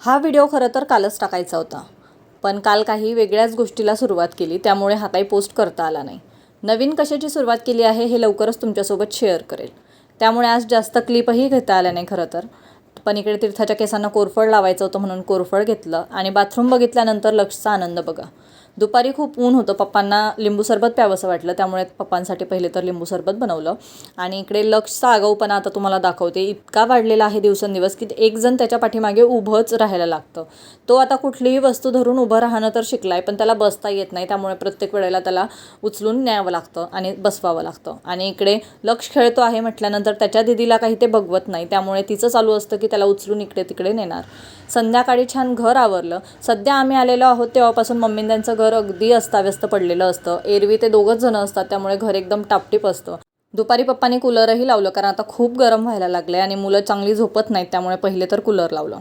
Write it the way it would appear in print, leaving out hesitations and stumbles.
हा व्हिडिओ खरं तर कालच टाकायचा होता, पण काल काही वेगळ्याच गोष्टीला सुरुवात केली, त्यामुळे हा काही पोस्ट करता आला नाही. नवीन कशाची सुरुवात केली आहे हे लवकरच तुमच्यासोबत शेअर करेल, त्यामुळे आज जास्त क्लिपही घेता आल्या नाही खरं तर. पण इकडे तीर्थाच्या केसांना कोरफड लावायचं होतं म्हणून कोरफड घेतलं आणि बाथरूम बघितल्यानंतर लक्षचा आनंद बघा. दुपारी खूप ऊन होतं, पप्पांना लिंबू सरबत प्यावंसं वाटलं, त्यामुळे पप्पांसाठी पहिले तर लिंबू सरबत बनवलं. आणि इकडे लक्षचा आगाऊपणा आता तुम्हाला दाखवते. इतका वाढलेला आहे दिवसेंदिवस की एक जण त्याच्या पाठीमागे उभंच राहायला लागतं. तो आता कुठलीही वस्तू धरून उभं राहणं तर शिकलाय, पण त्याला बसता येत नाही, त्यामुळे प्रत्येक वेळेला त्याला उचलून न्यावं लागतं आणि बसवावं लागतं. आणि इकडे लक्ष खेळतो आहे म्हटल्यानंतर त्याच्या दिदीला काही ते बघवत नाही, त्यामुळे तिचं चालू असतं की त्याला उचलून इकडे तिकडे नेणार. संध्याकाळी छान घर आवरलं. सध्या आम्ही आलेलो आहोत तेव्हापासून मम्मी त्यांचं घर अगदी अस्ताव्यस्त पडलेलं असतं. एरवी ते दोघंच जण असतात, त्यामुळे घर एकदम टापटीप असतं. दुपारी पप्पांनी कूलरही लावलं, कारण आता खूप गरम व्हायला लागलं आणि मुलं चांगली झोपत नाहीत, त्यामुळे पहिले तर कूलर लावलं.